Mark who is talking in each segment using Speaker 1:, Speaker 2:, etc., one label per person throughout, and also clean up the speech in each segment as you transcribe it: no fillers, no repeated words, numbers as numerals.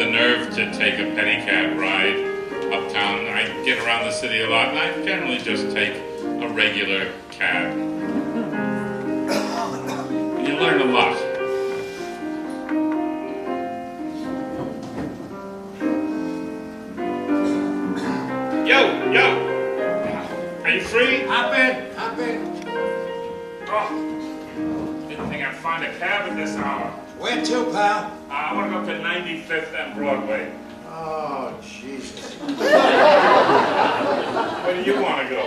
Speaker 1: the nerve to take a pedicab ride uptown. I get around the city a lot, and I generally just take a regular cab. You learn a lot. Yo! Are you free?
Speaker 2: Hop in.
Speaker 1: Oh, didn't think I'd find a cab at this hour.
Speaker 2: Where to, pal?
Speaker 1: I want to go to 95th and Broadway.
Speaker 2: Oh, Jesus.
Speaker 1: Where do you want to go?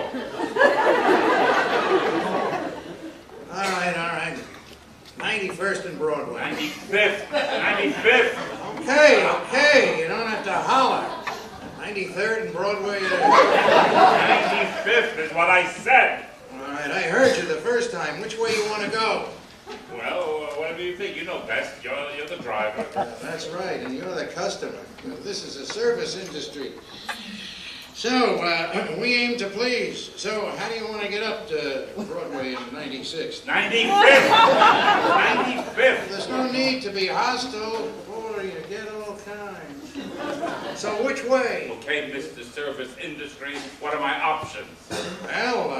Speaker 2: All right. 91st and Broadway.
Speaker 1: 95th.
Speaker 2: Okay. You don't have to holler. 93rd and Broadway.
Speaker 1: 95th is what I said.
Speaker 2: All right, I heard you the first time. Which way you want to go?
Speaker 1: Well, whatever you think. You know best. You're the driver.
Speaker 2: That's right, and you're the customer. This is a service industry. So, we aim to please. So, how do you want to get up to Broadway and 96th?
Speaker 1: 95th.
Speaker 2: There's no need to be hostile. Boy, you get all kinds. So, which way?
Speaker 1: Okay, Mr. Service Industry, what are my options?
Speaker 2: Well,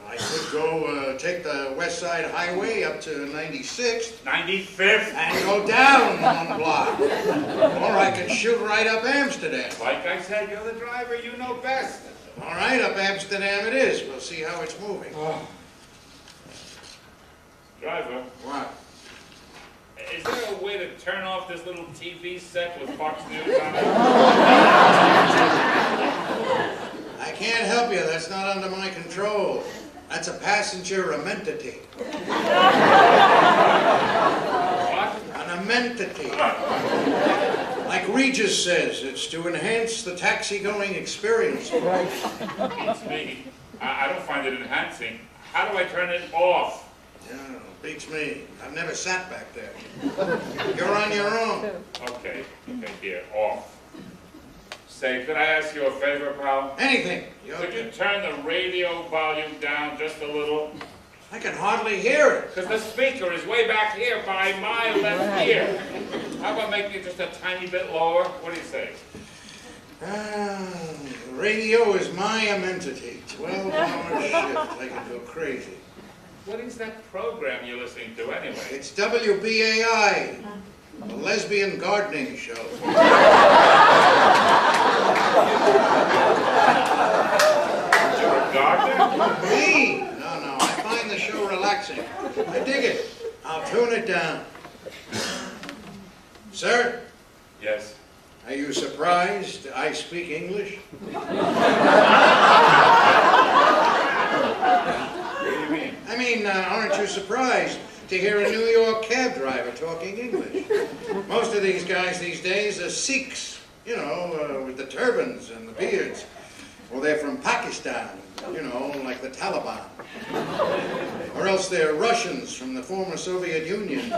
Speaker 2: I could go take the West Side Highway up to 96th.
Speaker 1: 95th?
Speaker 2: And go down one block. Or I could shoot right up Amsterdam.
Speaker 1: Like I said, you're the driver, you know best.
Speaker 2: All right, up Amsterdam it is. We'll see how it's moving.
Speaker 1: Oh. Driver?
Speaker 2: What?
Speaker 1: Is there a way to turn off this little TV set with Fox News on it?
Speaker 2: I can't help you. That's not under my control. That's a passenger amenity.
Speaker 1: What?
Speaker 2: An amenity. Like Regis says, it's to enhance the taxi-going experience.
Speaker 1: Beats me. I don't find it enhancing. How do I turn it off?
Speaker 2: Yeah, beats me. I've never sat back there. You're on your own.
Speaker 1: Okay, here, off. Say, could I ask you a favor, pal?
Speaker 2: Anything.
Speaker 1: Could you turn the radio volume down just a little?
Speaker 2: I can hardly hear it.
Speaker 1: Because the speaker is way back here by my left ear. How about making it just a tiny bit lower? What do you say?
Speaker 2: Radio is my amenity. 12-hour shift. I can go crazy.
Speaker 1: What is that program you're listening to anyway?
Speaker 2: It's WBAI, a lesbian gardening show.
Speaker 1: You're a gardener?
Speaker 2: Me? No. I find the show relaxing. I dig it. I'll tune it down. Sir?
Speaker 1: Yes.
Speaker 2: Are you surprised I speak English?
Speaker 1: What do you mean?
Speaker 2: I mean, aren't you surprised to hear a New York cab driver talking English? Most of these guys these days are Sikhs, you know, with the turbans and the beards. Or they're from Pakistan, you know, like the Taliban. Or else they're Russians from the former Soviet Union.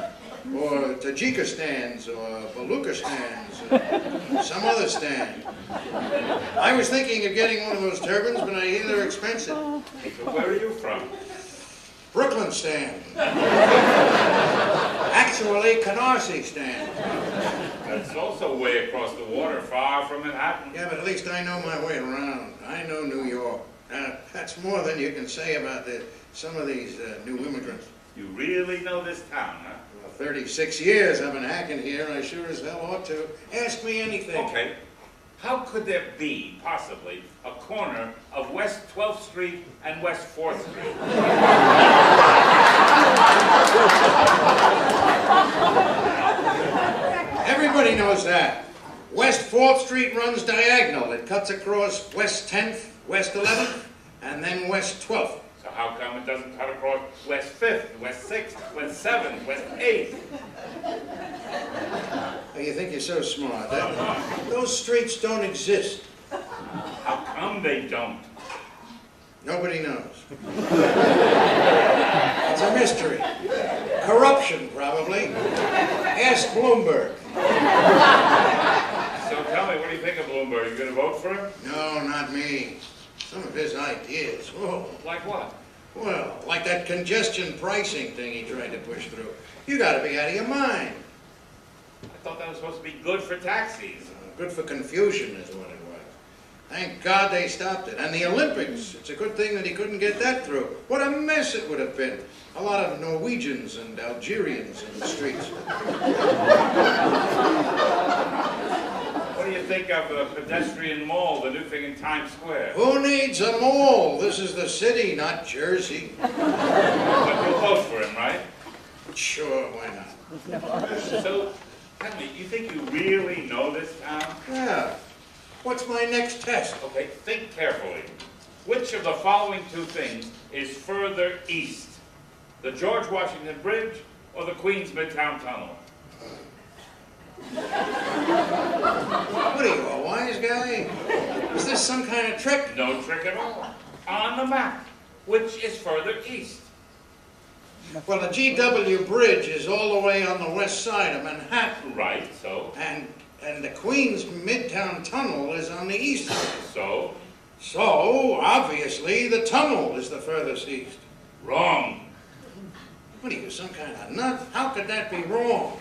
Speaker 2: Or Tajikistans, or Baluchistans, or some other stand. I was thinking of getting one of those turbans, but I hear they're expensive.
Speaker 1: So where are you from?
Speaker 2: Brooklyn stand. Actually, Canarsie stand.
Speaker 1: That's also way across the water, far from Manhattan.
Speaker 2: Yeah, but at least I know my way around. I know New York. That's more than you can say about some of these new immigrants.
Speaker 1: You really know this town, huh?
Speaker 2: 36 years I've been hacking here. I sure as hell ought to. Ask me anything.
Speaker 1: Okay. How could there be, possibly, a corner of West 12th Street and West 4th Street?
Speaker 2: Everybody knows that. West 4th Street runs diagonal. It cuts across West 10th, West 11th, and then West 12th.
Speaker 1: So how come it doesn't cut across West 5th, West 6th, West 7th, West 8th?
Speaker 2: Oh, you think you're so smart. Those streets don't exist.
Speaker 1: How come they don't?
Speaker 2: Nobody knows. It's a mystery. Corruption, probably. Ask Bloomberg.
Speaker 1: So tell me, what do you think of Bloomberg? Are you going to vote for him?
Speaker 2: No, not me. Some of his ideas. Whoa.
Speaker 1: Like what?
Speaker 2: Well, like that congestion pricing thing he tried to push through. You gotta be out of your mind.
Speaker 1: I thought that was supposed to be good for taxis.
Speaker 2: Good for confusion is what it was. Thank God they stopped it. And the Olympics, it's a good thing that he couldn't get that through. What a mess it would have been. A lot of Norwegians and Algerians in the streets.
Speaker 1: What do you think of the pedestrian mall, the new thing in Times Square?
Speaker 2: Who needs a mall? This is the city, not Jersey.
Speaker 1: But you'll vote for him, right?
Speaker 2: Sure, why not?
Speaker 1: So, tell me, you think you really know this town?
Speaker 2: Yeah. What's my next test?
Speaker 1: Okay, think carefully. Which of the following two things is further east? The George Washington Bridge or the Queens Midtown Tunnel?
Speaker 2: What are you, a wise guy? Is this some kind of trick?
Speaker 1: No trick at all. On the map, which is further east?
Speaker 2: Well, the GW Bridge is all the way on the west side of Manhattan.
Speaker 1: Right, so?
Speaker 2: And the Queens Midtown Tunnel is on the east side.
Speaker 1: So?
Speaker 2: So, obviously, the tunnel is the furthest east.
Speaker 1: Wrong.
Speaker 2: What are you, some kind of nut? How could that be wrong?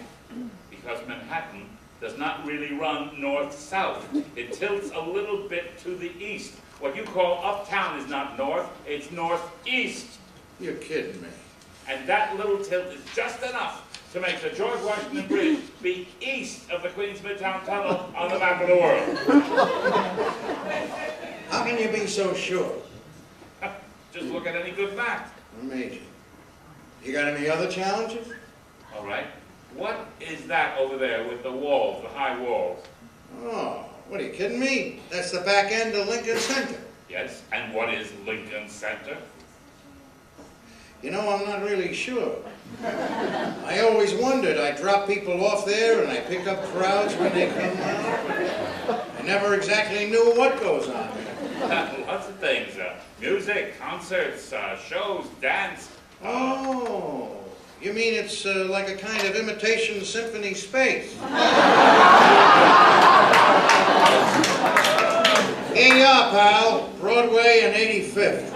Speaker 1: Because Manhattan does not really run north-south. It tilts a little bit to the east. What you call uptown is not north, it's northeast.
Speaker 2: You're kidding me.
Speaker 1: And that little tilt is just enough to make the George Washington Bridge be east of the Queens Midtown Tunnel on the map of the world.
Speaker 2: How can you be so sure?
Speaker 1: Just look at any good map.
Speaker 2: Amazing. You got any other challenges?
Speaker 1: All right. What is that over there with the walls, the high walls?
Speaker 2: Oh, what are you kidding me? That's the back end of Lincoln Center.
Speaker 1: Yes, and what is Lincoln Center?
Speaker 2: You know, I'm not really sure. I always wondered. I drop people off there and I pick up crowds when they come out. I never exactly knew what goes on there.
Speaker 1: Lots of things. Music, concerts, shows, dance.
Speaker 2: Oh, you mean it's like a kind of imitation symphony space? Here you are, pal. Broadway and 85th.